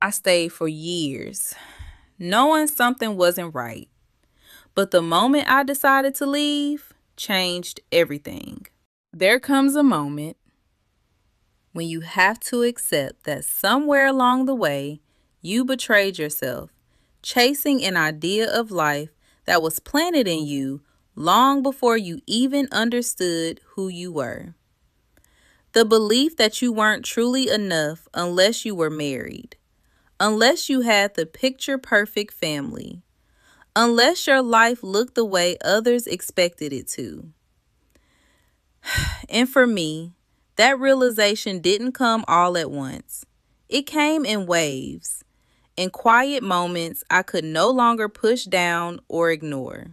I stayed for years, knowing something wasn't right. But the moment I decided to leave changed everything. There comes a moment when you have to accept that somewhere along the way, you betrayed yourself, chasing an idea of life that was planted in you long before you even understood who you were. The belief that you weren't truly enough unless you were married, unless you had the picture perfect family, unless your life looked the way others expected it to. And for me, that realization didn't come all at once. It came in waves, in quiet moments I could no longer push down or ignore.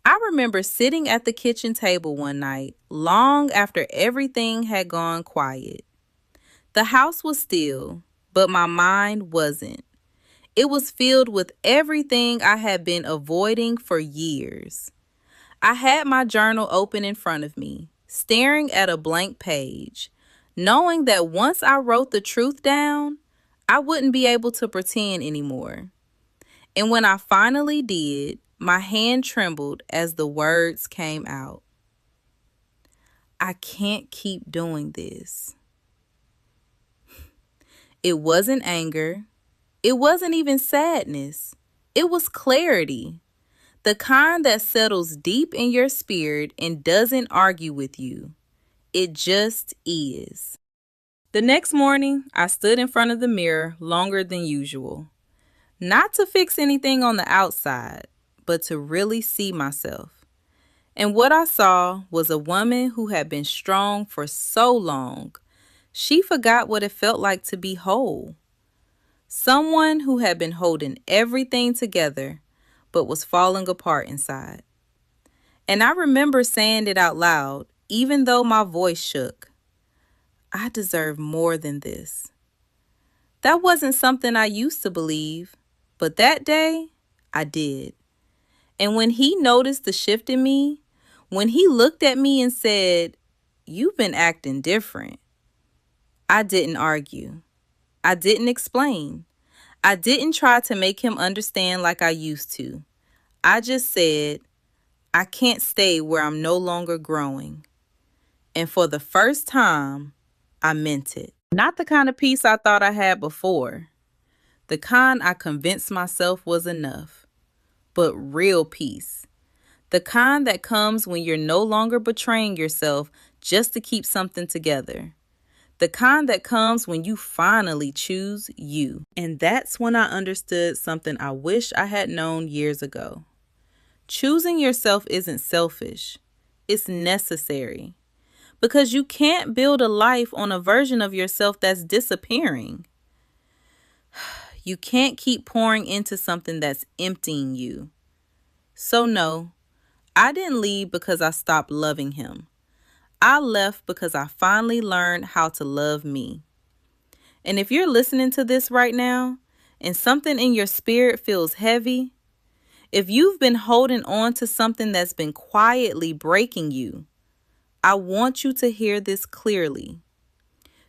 I remember sitting at the kitchen table one night, long after everything had gone quiet. The house was still, but my mind wasn't. It was filled with everything I had been avoiding for years. I had my journal open in front of me, staring at a blank page, knowing that once I wrote the truth down, I wouldn't be able to pretend anymore. And when I finally did, my hand trembled as the words came out. I can't keep doing this. It wasn't anger. It wasn't even sadness. It was clarity. The kind that settles deep in your spirit and doesn't argue with you. It just is. The next morning, I stood in front of the mirror longer than usual. Not to fix anything on the outside, but to really see myself. And what I saw was a woman who had been strong for so long, she forgot what it felt like to be whole. Someone who had been holding everything together, but was falling apart inside. And I remember saying it out loud, even though my voice shook. I deserve more than this. That wasn't something I used to believe, but that day, I did. And when he noticed the shift in me, when he looked at me and said, "You've been acting different," I didn't argue. I didn't explain. I didn't try to make him understand like I used to. I just said, I can't stay where I'm no longer growing. And for the first time, I meant it. Not the kind of peace I thought I had before. The kind I convinced myself was enough. But real peace. The kind that comes when you're no longer betraying yourself just to keep something together. The kind that comes when you finally choose you. And that's when I understood something I wish I had known years ago. Choosing yourself isn't selfish. It's necessary. Because you can't build a life on a version of yourself that's disappearing. You can't keep pouring into something that's emptying you. So no, I didn't leave because I stopped loving him. I left because I finally learned how to love me. And if you're listening to this right now and something in your spirit feels heavy, if you've been holding on to something that's been quietly breaking you, I want you to hear this clearly.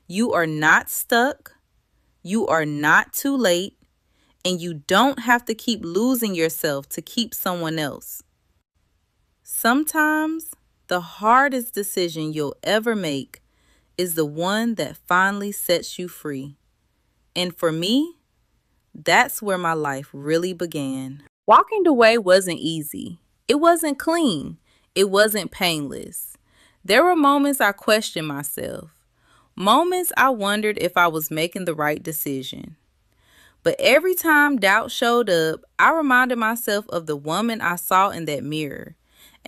You are not stuck. You are not too late. And you don't have to keep losing yourself to keep someone else. Sometimes the hardest decision you'll ever make is the one that finally sets you free. And for me, that's where my life really began. Walking away wasn't easy. It wasn't clean. It wasn't painless. There were moments I questioned myself. Moments I wondered if I was making the right decision. But every time doubt showed up, I reminded myself of the woman I saw in that mirror.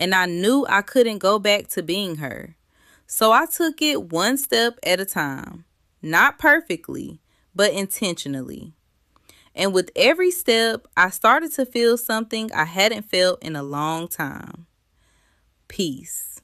And I knew I couldn't go back to being her. So I took it one step at a time. Not perfectly, but intentionally. And with every step, I started to feel something I hadn't felt in a long time. Peace.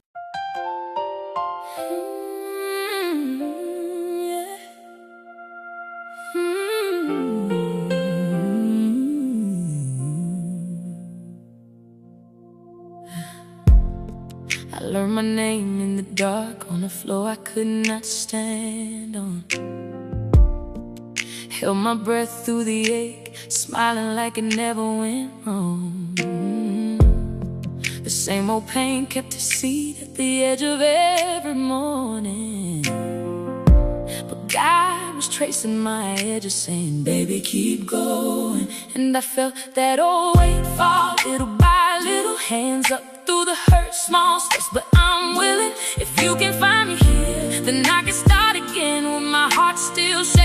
I learned my name in the dark on a floor I could not stand on. Held my breath through the ache, smiling like it never went wrong. The same old pain kept its seat at the edge of every morning. But God was tracing my edges, saying, baby, keep going. And I felt that old weight fall little by little, hands up through the hurt, small steps. But I'm willing, if you can find me here, then I can start again with my heart still shaking.